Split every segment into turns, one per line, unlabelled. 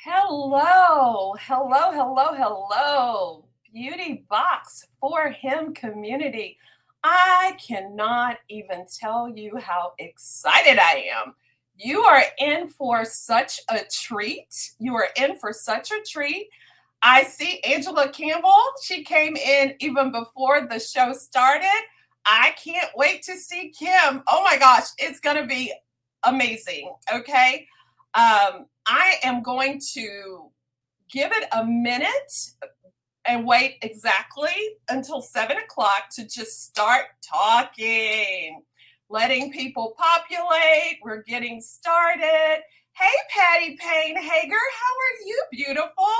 Hello. Beauty Box for Him community. I cannot even tell you how excited I am. You are in for such a treat. You are in for such a treat. I see Angela Campbell. She came in even before the show started. I can't wait to see Kim. Oh my gosh, it's going to be amazing. Okay. I am going to give it a minute and wait exactly until 7 o'clock to just start talking, letting people populate. We're getting started. Hey, Patty Payne Hager, how are you, beautiful?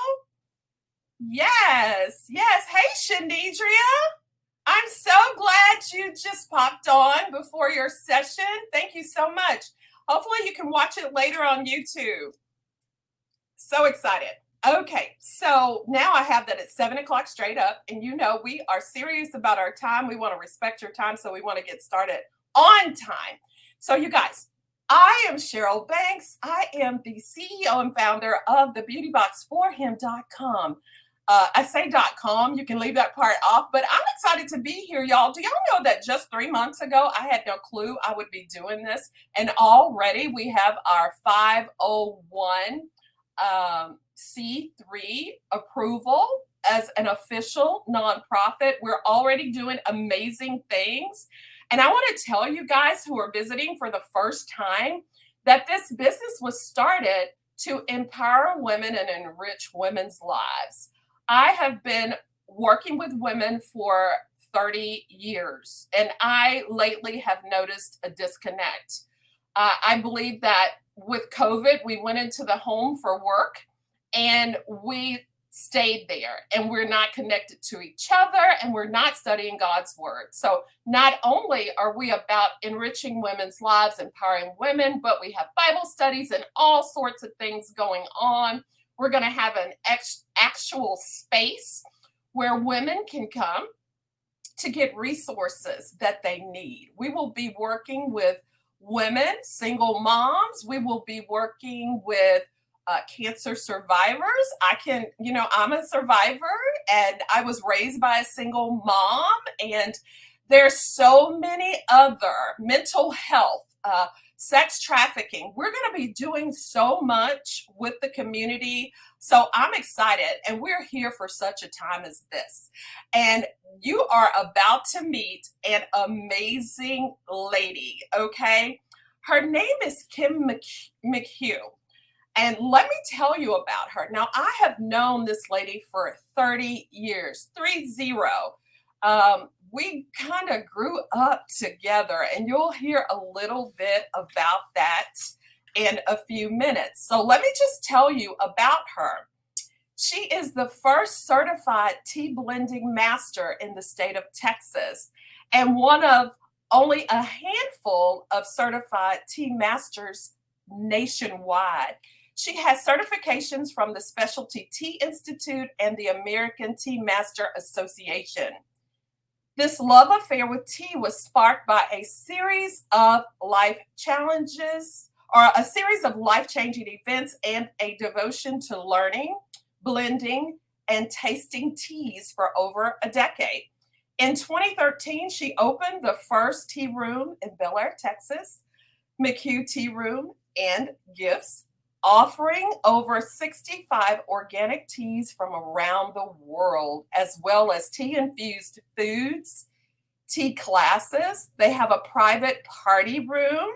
Yes. Hey, Shanidria. I'm so glad you just popped on before your session. Thank you so much. Hopefully, you can watch it later on YouTube. So excited. Okay, so now I have that at 7 o'clock straight up. And we are serious about our time. We want to respect your time. So we want to get started on time. So, you guys, I am Cheryl Banks. I am the CEO and founder of the beautyboxforhim.com. I say .com, you can leave that part off, but I'm excited to be here, y'all. Do y'all know that just 3 months ago, I had no clue I would be doing this? And already we have our 501 C3 approval as an official nonprofit. We're already doing amazing things. And I want to tell you guys who are visiting for the first time that this business was started to empower women and enrich women's lives. I have been working with women for 30 years, and I lately have noticed a disconnect. I believe that with COVID, we went into the home for work and we stayed there, and we're not connected to each other, and we're not studying God's word. So not only are we about enriching women's lives, empowering women, but we have Bible studies and all sorts of things going on. We're going to have an actual space where women can come to get resources that they need. We will be working with women, single moms. We will be working with cancer survivors. I'm a survivor, and I was raised by a single mom, and there's so many other mental health, sex trafficking. We're going to be doing so much with the community. So I'm excited, and we're here for such a time as this. And you are about to meet an amazing lady, okay? Her name is Kim McHugh. And let me tell you about her. Now, I have known this lady for 30 years, 30. We kind of grew up together, and you'll hear a little bit about that in a few minutes. So let me just tell you about her. She is the first certified tea blending master in the state of Texas, and one of only a handful of certified tea masters nationwide. She has certifications from the Specialty Tea Institute and the American Tea Master Association. This love affair with tea was sparked by a series of life challenges, or a series of life-changing events, and a devotion to learning, blending, and tasting teas for over a decade. In 2013, she opened the first tea room in Bel Air, Texas, McHugh Tea Room and Gifts, offering over 65 organic teas from around the world, as well as tea-infused foods, tea classes. They have a private party room,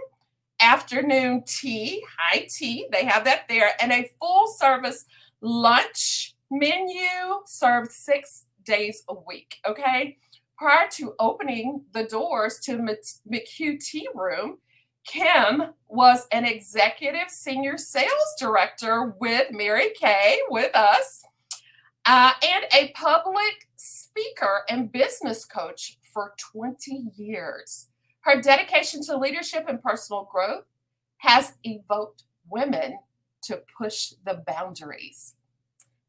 afternoon tea, high tea, they have that there, and a full-service lunch menu served 6 days a week, okay? Prior to opening the doors to McHugh Tea Room, Kim was an executive senior sales director with Mary Kay, with us, and a public speaker and business coach for 20 years. Her dedication to leadership and personal growth has evoked women to push the boundaries.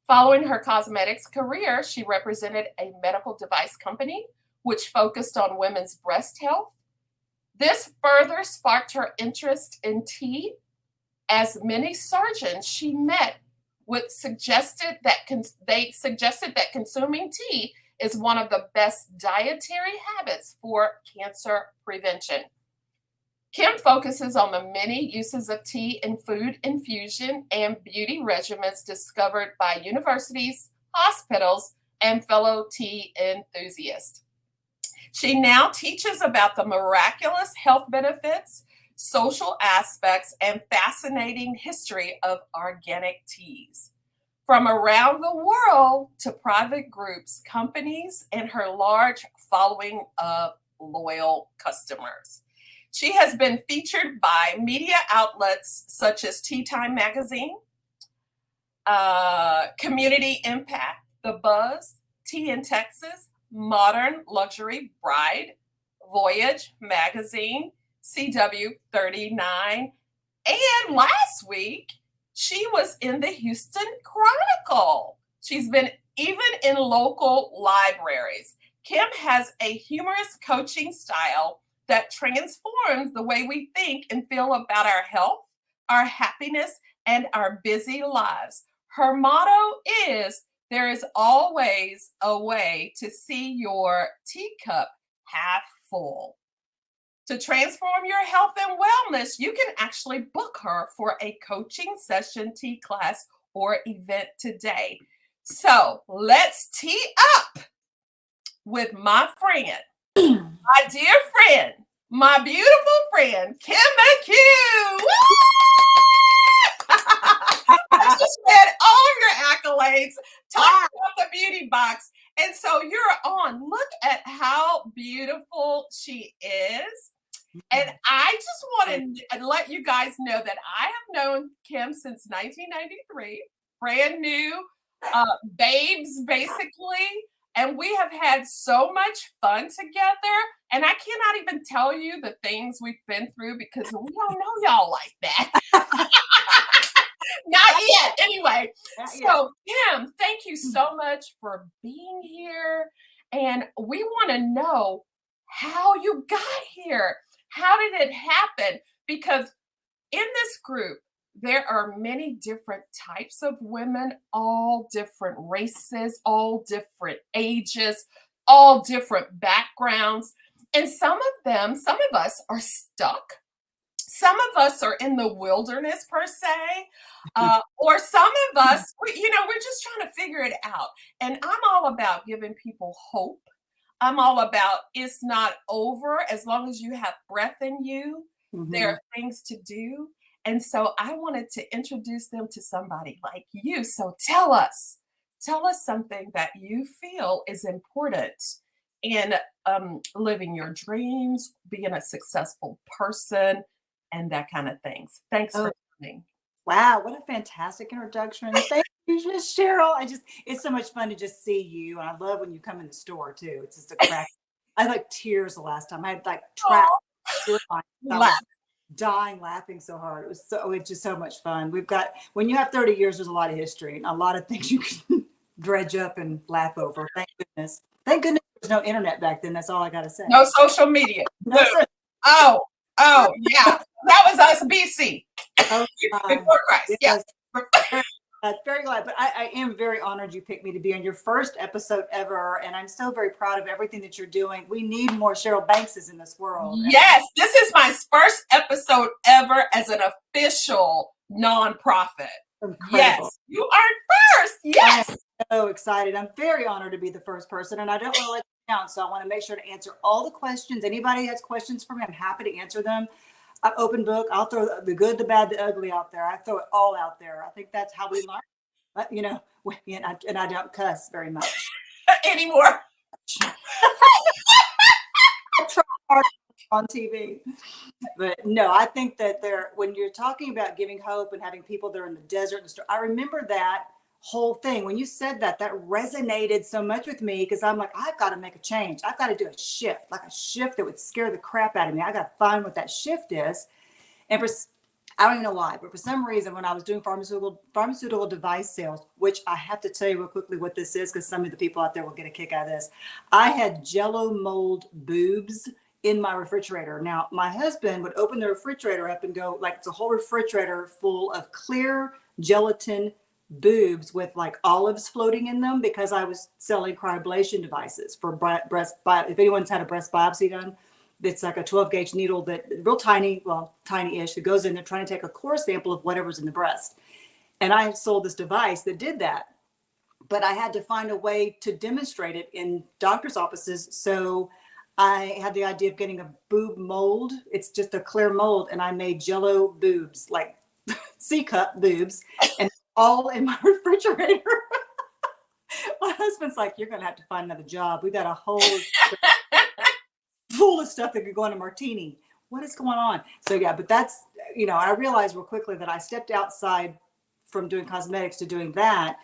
Following her cosmetics career, she represented a medical device company which focused on women's breast health. This further sparked her interest in tea, as many surgeons she met they suggested that consuming tea is one of the best dietary habits for cancer prevention. Kim focuses on the many uses of tea in food infusion and beauty regimens discovered by universities, hospitals, and fellow tea enthusiasts. She now teaches about the miraculous health benefits, social aspects, and fascinating history of organic teas. From around the world to private groups, companies, and her large following of loyal customers. She has been featured by media outlets such as Tea Time Magazine, Community Impact, The Buzz, Tea in Texas, Modern Luxury Bride, Voyage Magazine, CW39, and last week, she was in the Houston Chronicle. She's been even in local libraries. Kim has a humorous coaching style that transforms the way we think and feel about our health, our happiness, and our busy lives. Her motto is, there is always a way to see your teacup half full. To transform your health and wellness, you can actually book her for a coaching session, tea class, or event today. So let's tee up with my friend, my dear friend, my beautiful friend, Kim McHugh. I just read all of your accolades, talked about the beauty box. And so you're on. Look at how beautiful she is. And I just want to let you guys know that I have known Kim since 1993, brand new, babes, basically. And we have had so much fun together. And I cannot even tell you the things we've been through because we don't know y'all like that. Not yet. Anyway, so Kim, thank you so much for being here. And we want to know how you got here. How did it happen? Because in this group, there are many different types of women, all different races, all different ages, all different backgrounds. And some of us are stuck. Some of us are in the wilderness per se, or some of us, we're just trying to figure it out. And I'm all about giving people hope. I'm all about it's not over as long as you have breath in you. Mm-hmm. There are things to do. And so I wanted to introduce them to somebody like you. So tell us something that you feel is important in living your dreams, being a successful person, and that kind of things. Thanks for coming.
Wow, what a fantastic introduction. Thank you, Cheryl. It's so much fun to just see you. And I love when you come in the store too. It's just a crack. I had like tears the last time. I had like trapped. I was dying laughing so hard. It's just so much fun. When you have 30 years, there's a lot of history and a lot of things you can dredge up and laugh over. Thank goodness. Thank goodness there's no internet back then. That's all I got to say.
No social media. Oh, yeah. That was us, BC. Before Christ.
Yes. Very glad. But I am very honored you picked me to be on your first episode ever. And I'm so very proud of everything that you're doing. We need more Cheryl Bankses in this world.
Yes. This is my first episode ever as an official nonprofit.
Incredible.
Yes. You are first. Yes.
I'm so excited. I'm very honored to be the first person. And I don't want to let you down. So I want to make sure to answer all the questions. Anybody has questions for me, I'm happy to answer them. I'm open book. I'll throw the good, the bad, the ugly out there. I throw it all out there. I think that's how we learn. And I don't cuss very much
anymore.
I try hard on TV, but no, I think that when you're talking about giving hope and having people that are in the desert, I remember that whole thing when you said that resonated so much with me because I'm like, I've got to make a change. I've got to do a shift that would scare the crap out of me. I got to find what that shift is. And I don't even know why, but for some reason, when I was doing pharmaceutical device sales, which I have to tell you real quickly what this is, because some of the people out there will get a kick out of this. I had Jello mold boobs in my refrigerator. Now, my husband would open the refrigerator up and go, like, it's a whole refrigerator full of clear gelatin boobs with like olives floating in them because I was selling cryoablation devices for breast. If anyone's had a breast biopsy done, it's like a 12 gauge needle that real tiny, well, tiny-ish. It goes in there trying to take a core sample of whatever's in the breast. And I sold this device that did that, but I had to find a way to demonstrate it in doctor's offices. So I had the idea of getting a boob mold. It's just a clear mold, and I made Jello boobs, like C-cup boobs, and all in my refrigerator. My husband's like, "You're going to have to find another job. We got a whole full of stuff that could go in a martini. What is going on?" So yeah, but that's, I realized real quickly that I stepped outside from doing cosmetics to doing that.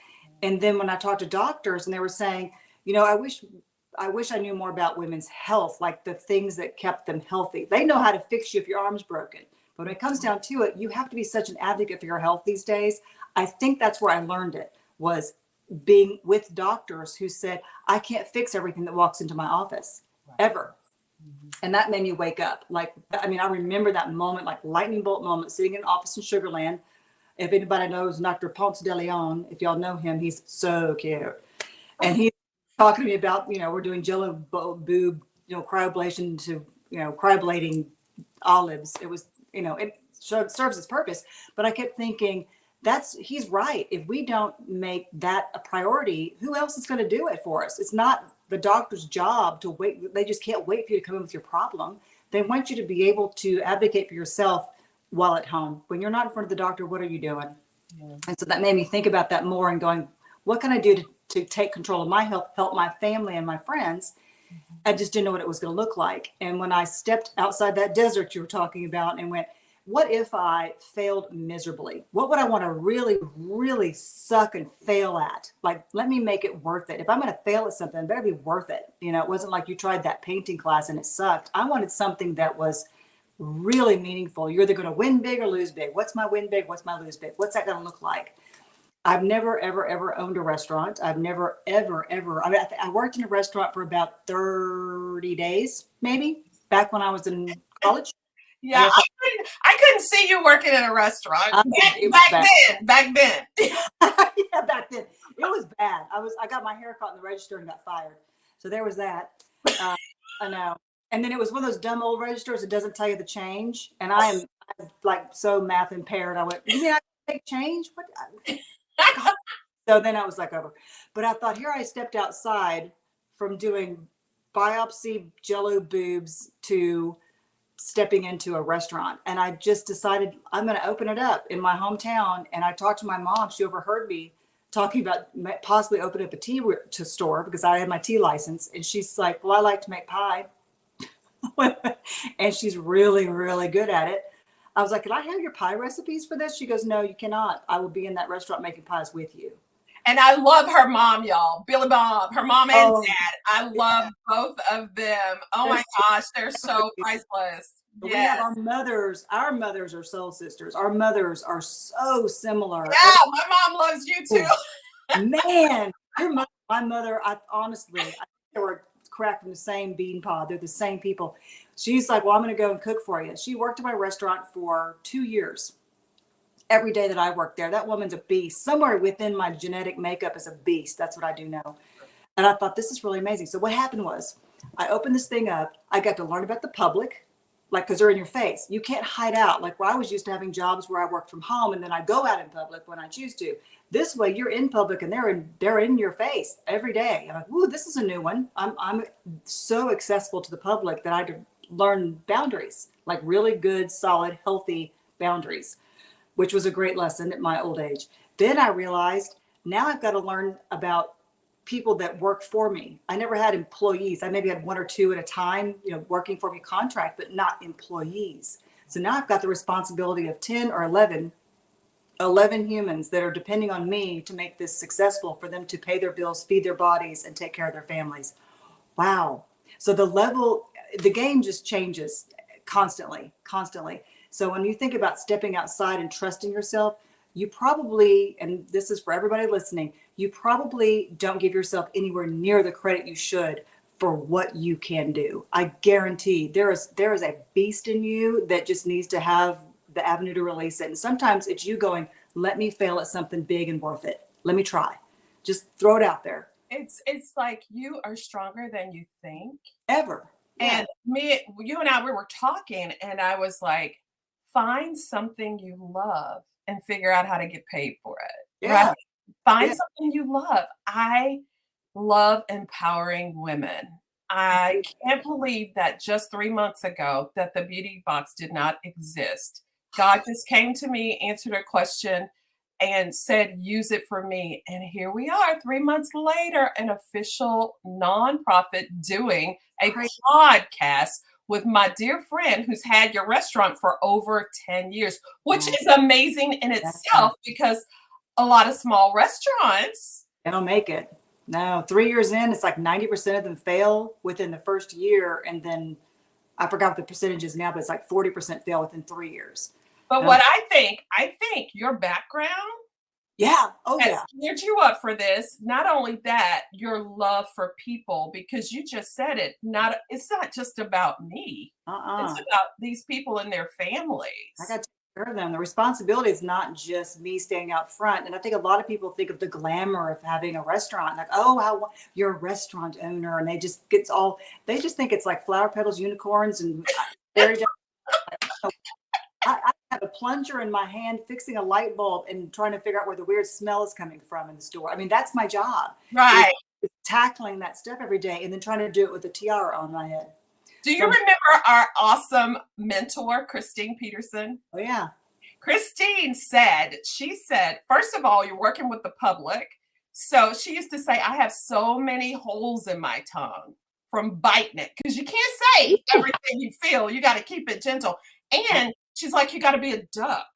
And then when I talked to doctors and they were saying, I wish I knew more about women's health, like the things that kept them healthy. They know how to fix you if your arm's broken. But when it comes down to it, you have to be such an advocate for your health these days. I think that's where I learned it, was being with doctors who said, I can't fix everything that walks into my office ever. And that made me wake up. I remember that moment, like lightning bolt moment, sitting in an office in Sugar Land. If anybody knows Dr. Ponce de Leon, if y'all know him, he's so cute. And he's talking to me about, we're doing Jello boob, cryoablation to, cryoblating olives. It was, it serves its purpose. But I kept thinking, he's right. If we don't make that a priority, who else is going to do it for us? It's not the doctor's job to wait. They just can't wait for you to come in with your problem. They want you to be able to advocate for yourself while at home. When you're not in front of the doctor, what are you doing? Yeah. And so that made me think about that more and going, what can I do to take control of my health, help my family and my friends? Mm-hmm. I just didn't know what it was going to look like. And when I stepped outside that desert you were talking about and went, what if I failed miserably? What would I want to really, really suck and fail at? Like, let me make it worth it. If I'm going to fail at something, it better be worth it. It wasn't like you tried that painting class and it sucked. I wanted something that was really meaningful. You're either going to win big or lose big. What's my win big? What's my lose big? What's that going to look like? I've never, ever, ever owned a restaurant. I've never, ever, ever. I worked in a restaurant for about 30 days, maybe, back when I was in college.
Yeah, I couldn't see you working in a restaurant back then.
Yeah, back then. It was bad. I got my hair caught in the register and got fired. So there was that. I know. And then it was one of those dumb old registers that doesn't tell you the change. And I'm like so math impaired. I went, you mean I can take change? What? So then I was like over. But I thought, here I stepped outside from doing biopsy Jello boobs to stepping into a restaurant. And I just decided I'm going to open it up in my hometown. And I talked to my mom. She overheard me talking about possibly opening up a tea store because I had my tea license. And she's like, well, I like to make pie. And she's really, really good at it. I was like, can I have your pie recipes for this? She goes, no, you cannot. I will be in that restaurant making pies with you.
And I love her mom, y'all. Billy Bob, her mom and dad. I love both of them. Oh my gosh, they're so priceless.
Yes. We have our mothers. Our mothers are soul sisters. Our mothers are so similar.
Yeah, my mom loves you too.
Man, my mother, I think they were cracked from the same bean pod. They're the same people. She's like, well, I'm going to go and cook for you. She worked in my restaurant for 2 years. Every day that I worked there, that woman's a beast. Somewhere within my genetic makeup is a beast. That's what I do know. And I thought, this is really amazing. So what happened was I opened this thing up. I got to learn about the public, like, because they're in your face. You can't hide out. Like where I was used to having jobs where I worked from home and then I go out in public when I choose to. This way you're in public and they're in your face every day. I'm like, ooh, this is a new one. I'm so accessible to the public that I had to learn boundaries, like really good, solid, healthy boundaries, which was a great lesson at my old age. Then I realized now I've got to learn about people that work for me. I never had employees. I maybe had one or two at a time, working for me contract, but not employees. So now I've got the responsibility of 10 or 11 humans that are depending on me to make this successful, for them to pay their bills, feed their bodies, and take care of their families. Wow. So the game just changes constantly. So when you think about stepping outside and trusting yourself, you probably, and this is for everybody listening, you probably don't give yourself anywhere near the credit you should for what you can do. I guarantee there is a beast in you that just needs to have the avenue to release it. And sometimes it's you going, let me fail at something big and worth it. Let me try. Just throw it out there.
It's like you are stronger than you think.
Ever. Yeah.
And you and I, we were talking, and I was like, find something you love and figure out how to get paid for it.
Yeah.
Right? Find
Yeah.
something you love. I love empowering women. I can't believe that just 3 months ago that the beauty box did not exist. God just came to me, answered a question, and said, use it for me. And here we are 3 months later, an official nonprofit doing a podcast with my dear friend who's had your restaurant for over 10 years, which is amazing in itself because a lot of small restaurants,
they don't make it. No, 3 years in, it's like 90% of them fail within the first year. And then I forgot what the percentage is now, but it's like 40% fail within 3 years.
but what I think your background
Yeah. Oh,
has
yeah.
geared you up for this. Not only that, your love for people, because you just said it. It's not just about me. It's about these people and their families.
I got to take care of them. The responsibility is not just me staying out front. And I think a lot of people think of the glamour of having a restaurant, like, oh, how you're a restaurant owner, and they just think it's like flower petals, unicorns, and very. I have a plunger in my hand fixing a light bulb and trying to figure out where the weird smell is coming from in the store. I mean, that's my job.
Right.
Is tackling that stuff every day and then trying to do it with a tiara on my head.
Do you remember our awesome mentor, Christine Peterson?
Oh, yeah.
Christine said, first of all, you're working with the public. So she used to say, I have so many holes in my tongue from biting it because you can't say everything you feel. You got to keep it gentle. And she's like, you got to be a duck.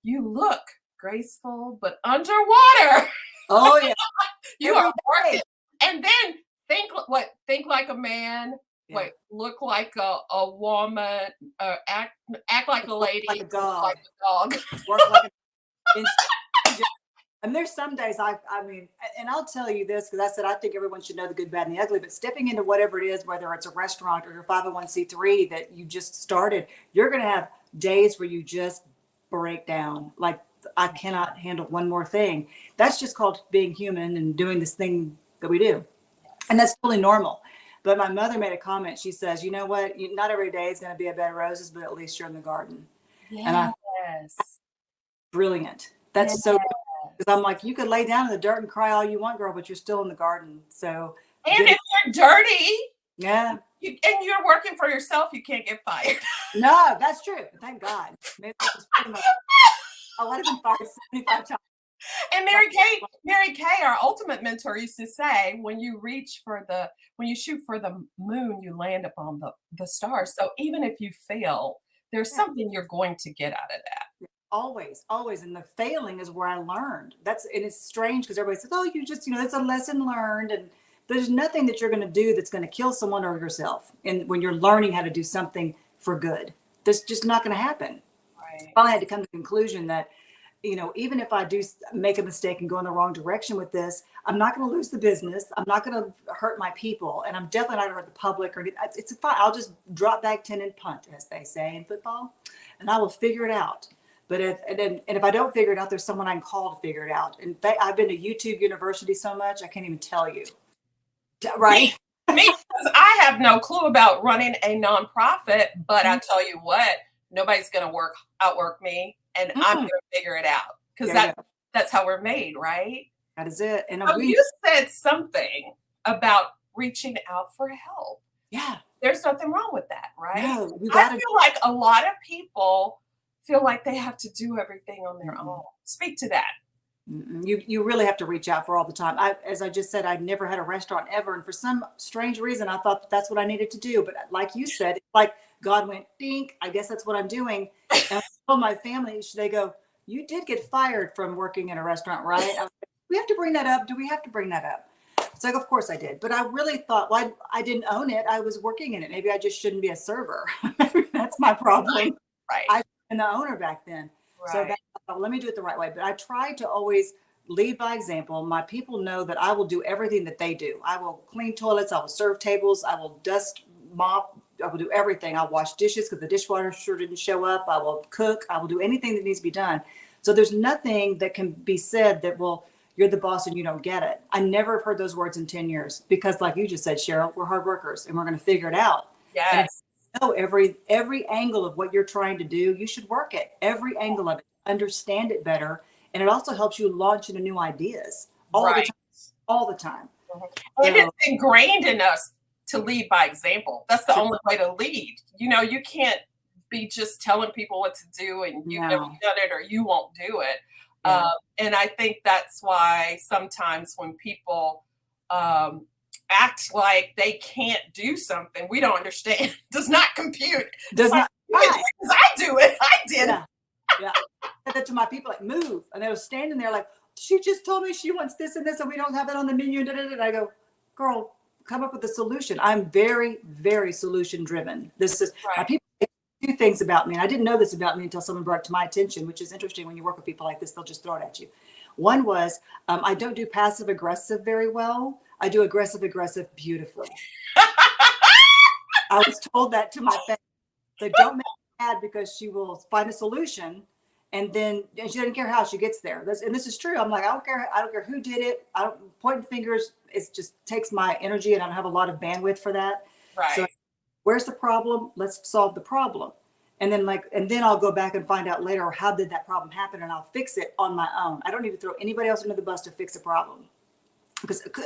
You look graceful, but underwater.
Oh, yeah.
You are working. And then think like a man. Yeah. Wait, look like a woman. Act like a lady.
Like a dog.
Like a dog.
Work like and there's some days I mean, and I'll tell you this, because I said I think everyone should know the good, bad, and the ugly, but stepping into whatever it is, whether it's a restaurant or your 501c3 that you just started, you're going to have days where you just break down. Like, I cannot handle one more thing. That's just called being human and doing this thing that we do. And that's totally normal. But my mother made a comment. She says, you know what? Not every day is going to be a bed of roses, but at least you're in the garden.
Yes.
And brilliant. That's so good. Because I'm like, you could lay down in the dirt and cry all you want, girl, but you're still in the garden. So,
and if you're dirty,
yeah,
and you're working for yourself, you can't get fired.
No, that's true. Thank God. Maybe that was pretty much, I would have been fired 75 times.
And Mary Kay, our ultimate mentor, used to say, when you shoot for the moon, you land upon the stars. So even if you fail, there's something you're going to get out of that.
Always. And the failing is where I learned. And it's strange because everybody says, oh, you just, it's a lesson learned. And there's nothing that you're going to do that's going to kill someone or yourself. And when you're learning how to do something for good, that's just not going to happen.
Right.
I had to come to the conclusion that, even if I do make a mistake and go in the wrong direction with this, I'm not going to lose the business. I'm not going to hurt my people. And I'm definitely not going to hurt the public. It's fine. I'll just drop back 10 and punt, as they say in football, and I will figure it out. But if I don't figure it out, there's someone I can call to figure it out. And I've been to YouTube University so much, I can't even tell you. Right?
Me, because I have no clue about running a nonprofit, but I tell you what, nobody's going to outwork me, and I'm going to figure it out because that's how we're made, right?
That is it. And
you said something about reaching out for help.
Yeah.
There's nothing wrong with that, right?
No,
I feel like a lot of people feel like they have to do everything on their own. Speak to that.
You really have to reach out for all the time. As I just said, I'd never had a restaurant ever. And for some strange reason, I thought that's what I needed to do. But like you said, it's like God went, dink, I guess that's what I'm doing. And I told my family, they go, you did get fired from working in a restaurant, right? I was like, we have to bring that up. Do we have to bring that up? It's like, of course I did. But I really thought, well, I didn't own it. I was working in it. Maybe I just shouldn't be a server. That's my problem.
Right.
I and the owner back then. Right. So let me do it the right way. But I try to always lead by example. My people know that I will do everything that they do. I will clean toilets. I will serve tables. I will dust mop. I will do everything. I'll wash dishes because the dishwasher didn't show up. I will cook. I will do anything that needs to be done. So there's nothing that can be said that, well, you're the boss and you don't get it. I never have heard those words in 10 years because, like you just said, Cheryl, we're hard workers and we're going to figure it out. And if
Yes.
you know every angle of what you're trying to do, you should work it. Every angle of it, understand it better. And it also helps you launch into new ideas all the
Right.
time. All the time.
And it's ingrained in us to lead by example. That's the only way to lead. You know, you can't be just telling people what to do and you've never done it or you won't do it.
Yeah.
And I think that's why sometimes when people act like they can't do something, we don't understand. Does not compute.
Does not.
Right. I do it. I did it.
Yeah. I said that to my people, like, move. And they were standing there like, she just told me she wants this and this and we don't have it on the menu. And I go, girl, come up with a solution. I'm very, very solution driven. This is my people say two things about me. And I didn't know this about me until someone brought it to my attention, which is interesting. When you work with people like this, they'll just throw it at you. One was, I don't do passive aggressive very well. I do aggressive beautifully. I was told that to my face. So don't make her mad because she will find a solution. And then she doesn't care how she gets there. And this is true. I'm like, I don't care who did it. I don't pointing fingers. It just takes my energy and I don't have a lot of bandwidth for that.
Right.
So where's the problem? Let's solve the problem. And then I'll go back and find out later, how did that problem happen? And I'll fix it on my own. I don't need to throw anybody else under the bus to fix a problem.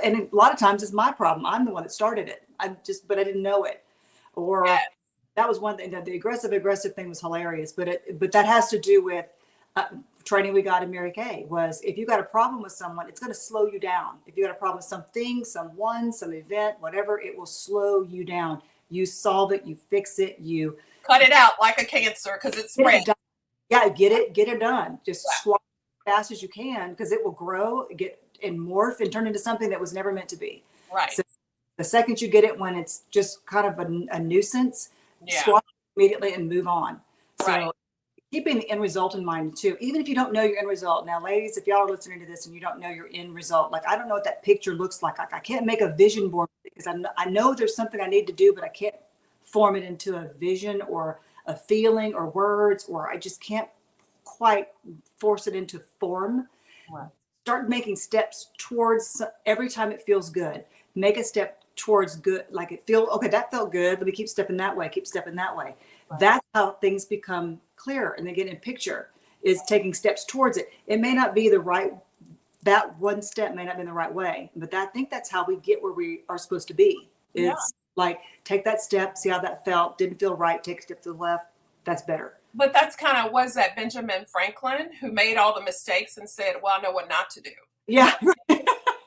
And a lot of times it's my problem. I'm the one that started it. But I didn't know it. Or that was one thing. That the aggressive thing was hilarious. But that has to do with training we got in Mary Kay. Was if you got a problem with someone, it's going to slow you down. If you got a problem with something, someone, some event, whatever, it will slow you down. You solve it, you fix it, you
cut it out like a cancer because it's spread.
Yeah, get it done. Just squash as fast as you can because it will grow, and morph and turn into something that was never meant to be.
Right.
So the second you get it when it's just kind of a nuisance, squash it immediately and move on. So keeping the end result in mind too, even if you don't know your end result. Now, ladies, if y'all are listening to this and you don't know your end result, like I don't know what that picture looks like. I can't make a vision board because I know there's something I need to do, but I can't form it into a vision or a feeling or words, or I just can't quite force it into form.
Right.
Start making steps towards every time it feels good. Make a step towards good, like it feels okay. That felt good. Let me keep stepping that way. Keep stepping that way. Right. That's how things become clear and they get in picture. Is taking steps towards it. It may not be that one step may not be the right way, but I think that's how we get where we are supposed to be. It's like take that step, see how that felt. Didn't feel right. Take a step to the left. That's better.
But that's kind of was that Benjamin Franklin who made all the mistakes and said, well, I know what not to do.
Yeah.
and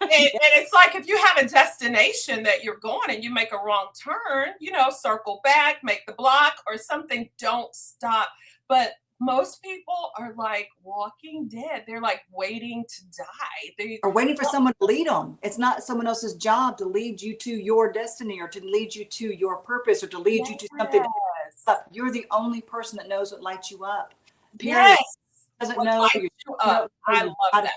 it's like if you have a destination that you're going and you make a wrong turn, circle back, make the block or something, don't stop. But most people are like Walking Dead. They're like waiting to die. They
are waiting for someone to lead them. It's not someone else's job to lead you to your destiny or to lead you to your purpose or to lead you to something. You're the only person that knows what lights you up. Period. Doesn't know.
I love that.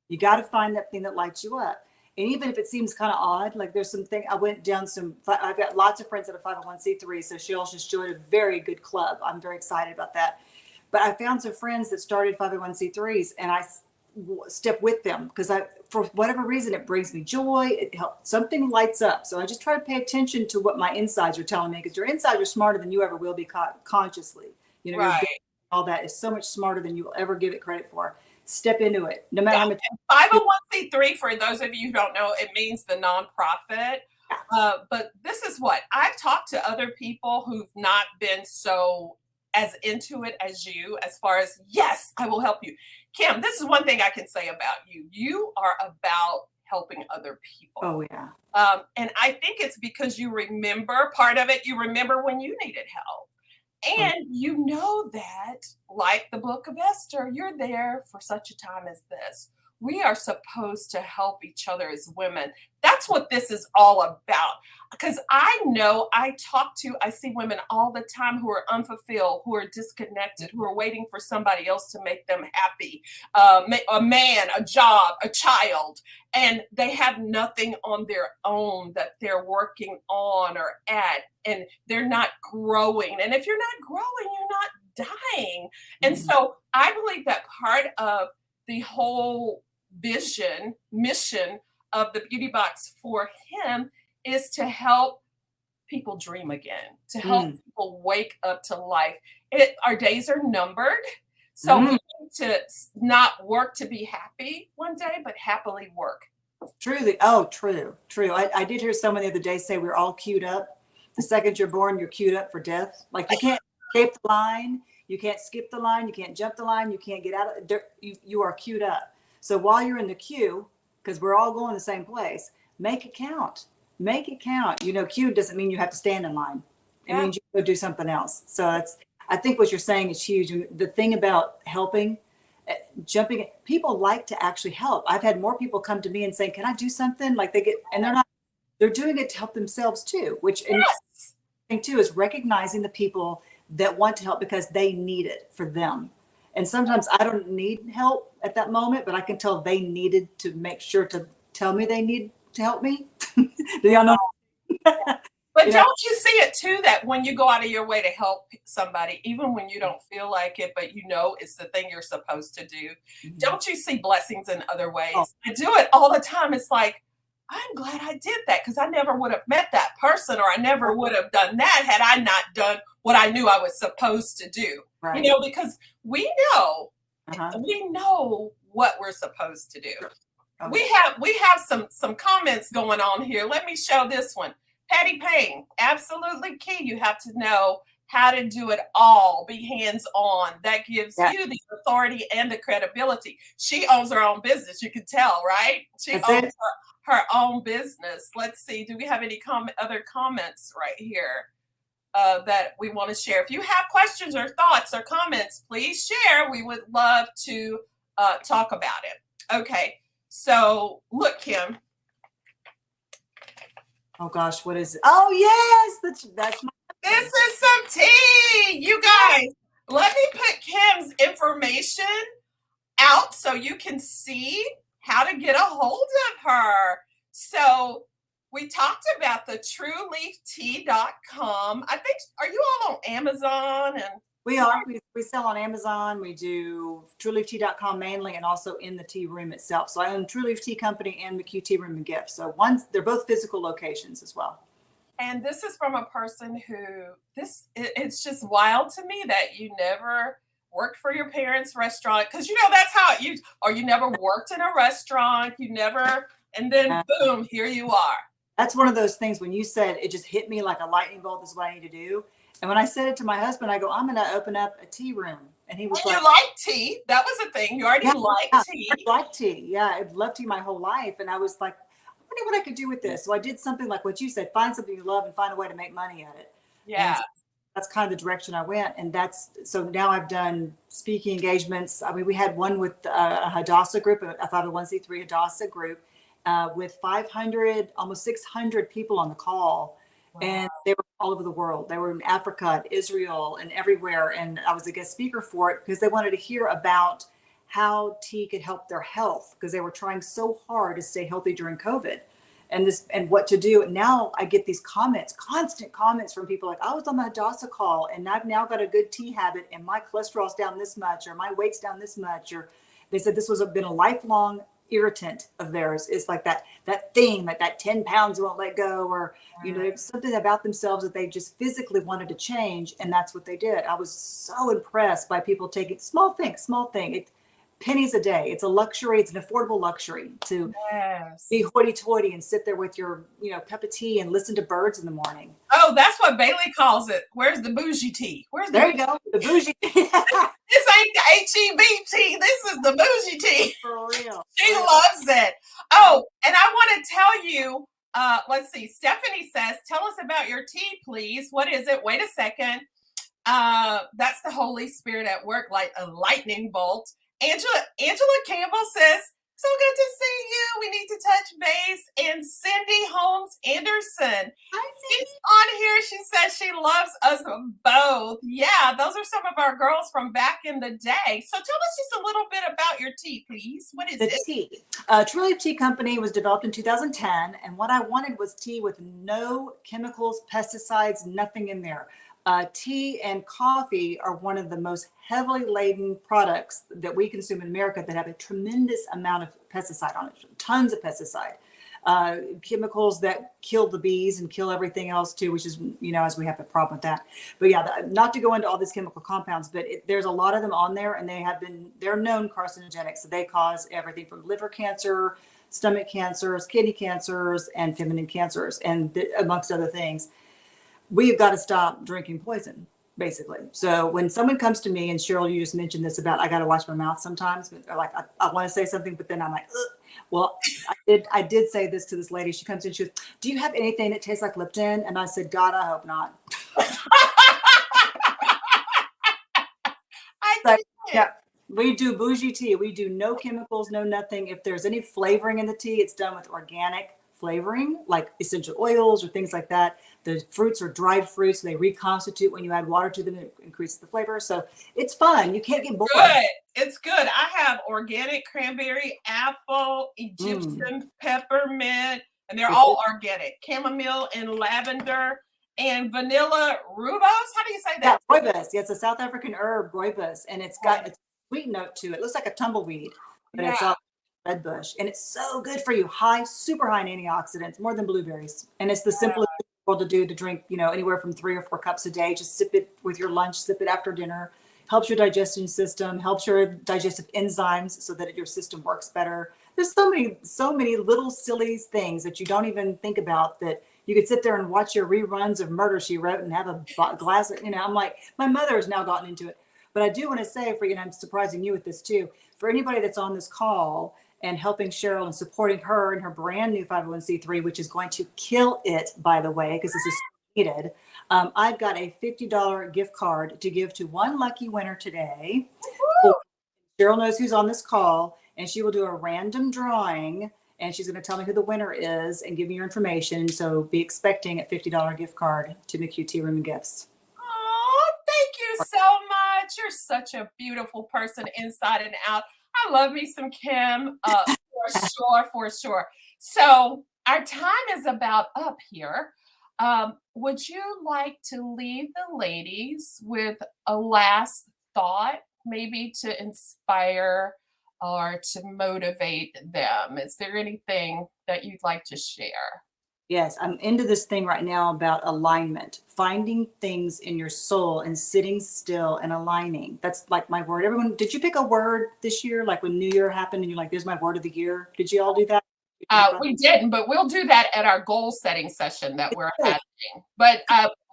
You got to find that thing that lights you up. And even if it seems kind of odd, like there's something, I've got lots of friends that are 501c3, so Cheryl's just joined a very good club. I'm very excited about that. But I found some friends that started 501c3s and I step with them because for whatever reason, it brings me joy. It helps, something lights up. So I just try to pay attention to what my insides are telling me because your insides are smarter than you ever will be consciously.
Right.
All that is so much smarter than you will ever give it credit for. Step into it. No matter how much.
501c3, for those of you who don't know, it means the nonprofit. But this is what I've talked to other people who've not been so as into it as you, as far as, yes, I will help you. Kim, this is one thing I can say about you. You are about helping other people.
Oh, yeah.
And I think it's because you remember part of it. You remember when you needed help. And you know that, like the book of Esther, you're there for such a time as this. we are supposed to help each other as women. That's what this is all about. Because I know I see women all the time who are unfulfilled, who are disconnected, who are waiting for somebody else to make them happy, a man, a job, a child, and they have nothing on their own that they're working on or at, and they're not growing. And if you're not growing, you're not dying. And
Mhm.
so I believe that part of the whole mission of the beauty box for him is to help people dream again, to help
Mm.
people wake up to life. Our days are numbered. So we
Mm.
need to not work to be happy one day, but happily work.
Truly. Oh, true, true. I did hear someone the other day say we're all queued up. The second you're born, you're queued up for death. Like you can't escape the line, you can't skip the line, you can't jump the line, you can't get out of it. You are queued up. So while you're in the queue, because we're all going the same place, make it count. Make it count. You know, queued doesn't mean you have to stand in line. It
Yeah.
means you go do something else. So I think what you're saying is huge. And the thing about helping, jumping, people like to actually help. I've had more people come to me and say, can I do something? Like they're doing it to help themselves too, which and
Yes.
thing too is recognizing the people that want to help because they need it for them. And sometimes I don't need help at that moment, but I can tell they needed to make sure to tell me they need to help me. Do y'all know?
But
You know,
don't you see it too that when you go out of your way to help somebody, even when you don't feel like it, but you know it's the thing you're supposed to do,
Mhm.
don't you see blessings in other
Oh,
ways? I do it all the time. It's like, I'm glad I did that because I never would have met that person or I never would have done that had I not done what I knew I was supposed to do.
right.
Because know,
Uh-huh.
we know what we're supposed to do.
Sure. Oh
We
yeah.
have some comments going on here. Let me show this one. Patty Payne, absolutely key. You have to know how to do it all. Be hands on. That gives
Yeah.
you the authority and the credibility. She owns her own business. You can tell, right? She
That's
owns
it.
her own business. Let's see. Do we have any other comments right here that we want to share? If you have questions or thoughts or comments, please share. We would love to talk about it. Okay. So look, Kim,
Oh gosh, what is it? Oh yes, that's my
this
husband.
is some tea. You guys, let me put Kim's information out so you can see how to get a hold of her. So we talked about the trueleaftea.com. I think, are you all on Amazon? And
We are. We sell on Amazon. We do trueleaftea.com mainly and also in the tea room itself. So I own True Leaf Tea Company and McHugh Tea Room and Gift. So they're both physical locations as well.
And this is from a person who it's just wild to me that you never worked for your parents' restaurant because that's how it used, or you never worked in a restaurant, you never, and then
Uh,
boom, here you are.
that's one of those things when you said it just hit me like a lightning bolt. This is what I need to do. And when I said it to my husband, I go, I'm going to open up a tea room. And he was
And
like,
you like tea. That was a thing. You already
yeah,
like
yeah,
tea.
I like tea. Yeah, I've loved tea my whole life. And I was like, I wonder what I could do with this. So I did something like what you said, find something you love and find a way to make money at it. And
Yeah.
that's kind of the direction I went. And so now I've done speaking engagements. I mean, we had one with a Hadassah group, a 501c3 Hadassah group, with 500, almost 600 people on the call.
Wow.
And they were all over the world. They were in Africa, Israel, and everywhere. And I was a guest speaker for it because they wanted to hear about how tea could help their health because they were trying so hard to stay healthy during COVID and what to do. And now I get these comments, constant comments from people like, I was on the Hadassah call and I've now got a good tea habit and my cholesterol's down this much or my weight's down this much. Or they said this been a lifelong irritant of theirs. It's like that thing, like that 10 pounds won't let go, or there's something about themselves that they just physically wanted to change. And that's what they did. I was so impressed by people taking small thing. Pennies a day. It's a luxury. It's an affordable luxury to be
Yes.
hoity-toity and sit there with your, cup of tea and listen to birds in the morning.
Oh, that's what Bailey calls it. Where's the bougie tea? Where's the
There you go. The bougie.
This ain't the HEB tea. This is the bougie tea.
For real.
She loves it. Oh, and I want to tell you, let's see. Stephanie says, tell us about your tea, please. What is it? Wait a second. That's the Holy Spirit at work, like a lightning bolt. Angela Campbell says, So good to see you. We need to touch base. And Cindy Holmes Anderson,
Hi,
she's
Cindy.
on here. She says she loves us both. Yeah, those are some of our girls from back in the day. So tell us just a little bit about your tea, please. What is
The
it?
tea. True Leaf Tea Company was developed in 2010, and what I wanted was tea with no chemicals, pesticides, nothing in there. Tea and coffee are one of the most heavily laden products that we consume in America that have a tremendous amount of pesticide on it, tons of pesticide. Chemicals that kill the bees and kill everything else too, which is, as we have a problem with that. But yeah, not to go into all these chemical compounds, but there's a lot of them on there, and they're known carcinogenic. So they cause everything from liver cancer, stomach cancers, kidney cancers, and feminine cancers, and amongst other things. We've got to stop drinking poison, basically. So when someone comes to me, and Cheryl, you just mentioned this about I got to watch my mouth sometimes, but like I want to say something, but then I'm like, ugh. Well, I did say this to this lady. She comes in, she goes, "Do you have anything that tastes like Lipton?" And I said, "God, I hope not."
I
Like,
did.
yeah, we do bougie tea. We do no chemicals, no nothing. If there's any flavoring in the tea, it's done with organic flavoring, like essential oils or things like that. The fruits are dried fruits. They reconstitute when you add water to them. It increases the flavor. So it's fun. You can't get bored.
Good. It's good. I have organic cranberry, apple,
Mm.
Egyptian peppermint, and they're all organic. Chamomile and lavender and vanilla rooibos. How do you say
Yeah,
that?
rooibos. Yeah, it's a South African herb, rooibos, and it's got a sweet note to it. It looks like a tumbleweed, but
Yeah.
it's all red bush, and it's so good for you. Super high in antioxidants, more than blueberries, and it's the simplest thing in the world to do, to drink. Anywhere from 3 or 4 cups a day. Just sip it with your lunch. Sip it after dinner. Helps your digestion system. Helps your digestive enzymes so that your system works better. There's so many little silly things that you don't even think about, that you could sit there and watch your reruns of Murder She Wrote and have a glass of, I'm like, my mother has now gotten into it. But I do want to say for you, and I'm surprising you with this too, for anybody that's on this call and helping Cheryl and supporting her and her brand new 501c3, which is going to kill it, by the way, because this is needed. I've got a $50 gift card to give to one lucky winner today. Cheryl knows who's on this call, and she will do a random drawing, and she's going to tell me who the winner is and give me your information. So be expecting a $50 gift card to McHugh Tea Room and Gifts.
Oh, thank you so much. You're such a beautiful person inside and out. I love me some Kim, for sure, for sure. So our time is about up here. Would you like to leave the ladies with a last thought, maybe to inspire or to motivate them? Is there anything that you'd like to share?
Yes, I'm into this thing right now about alignment, finding things in your soul and sitting still and aligning. That's like my word. Everyone, did you pick a word this year? Like when New Year happened and you're like, "There's my word of the year." Did you all do that?
We didn't, but we'll do that at our goal setting session that we're having. But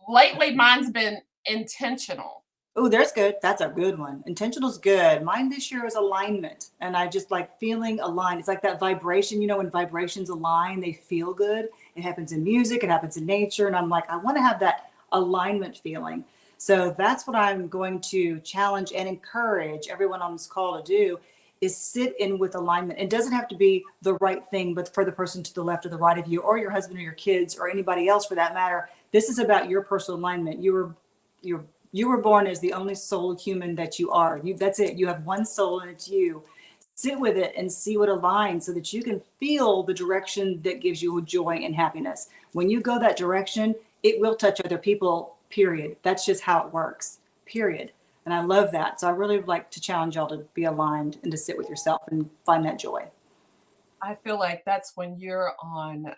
lately, mine's been intentional.
Oh, there's good. That's a good one. Intentional's good. Mine this year is alignment. And I just like feeling aligned. It's like that vibration, when vibrations align, they feel good. It happens in music, it happens in nature. And I'm like, I want to have that alignment feeling. So that's what I'm going to challenge and encourage everyone on this call to do, is sit in with alignment. It doesn't have to be the right thing, but for the person to the left or the right of you, or your husband or your kids or anybody else for that matter. This is about your personal alignment. You were born as the only soul human that you are. That's it. You have one soul and it's you. Sit with it and see what aligns so that you can feel the direction that gives you joy and happiness. When you go that direction, it will touch other people, period. That's just how it works, period. And I love that. So I really would like to challenge y'all to be aligned and to sit with yourself and find that joy.
I feel like that's when you're on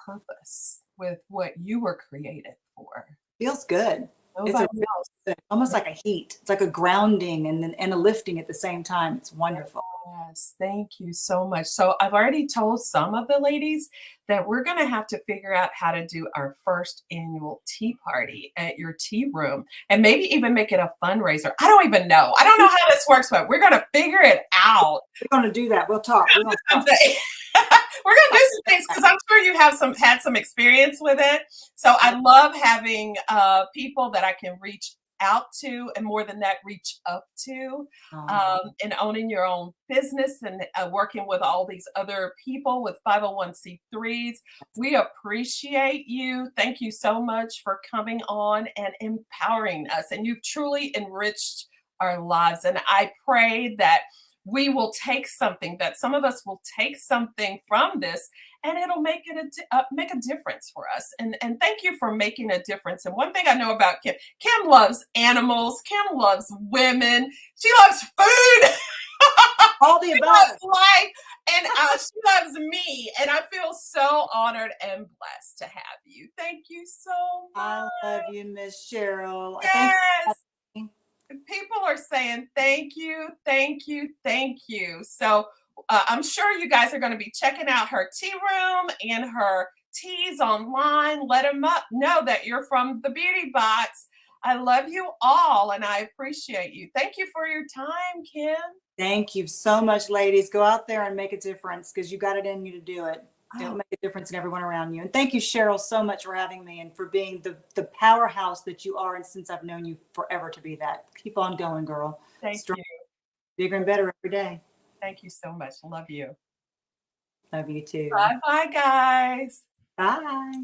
purpose with what you were created for.
Feels good. It's
Nobody else.
almost like a heat. It's like a grounding and a lifting at the same time. It's wonderful.
Yes, thank you so much. So I've already told some of the ladies that we're going to have to figure out how to do our first annual tea party at your tea room and maybe even make it a fundraiser. I don't even know. I don't know how this works, but we're going to figure it out.
We're going to do that. We'll talk. We're going to talk.
We're gonna do some things because I'm sure you have had some experience with it. So I love having people that I can reach out to, and more than that, reach up to, and owning your own business and working with all these other people with 501c3s. We appreciate you. Thank you so much for coming on and empowering us. And you've truly enriched our lives. And I pray that we will take something, that some of us will take something from this, and it'll make a difference for us. And thank you for making a difference. And one thing I know about Kim, Kim loves animals. Kim loves women. She loves food.
All the
She
above.
loves life, and she loves me. And I feel so honored and blessed to have you. Thank you so
I
much.
love you, Miss Cheryl. Thank
Yes.
you.
People are saying thank you, thank you, thank you. So I'm sure you guys are going to be checking out her tea room and her teas online. Let them know that you're from the Beauty Box. I love you all and I appreciate you. Thank you for your time, Kim.
Thank you so much, ladies. Go out there and make a difference because you got it in you to do it. It'll
Oh,
make a difference in everyone around you. And thank you, Cheryl, so much for having me and for being the powerhouse that you are. And since I've known you forever to be that, keep on going, girl.
thank
Strong,
you.
bigger and better every day.
Thank you so much. Love you.
Love you too.
Bye bye, guys.
Bye.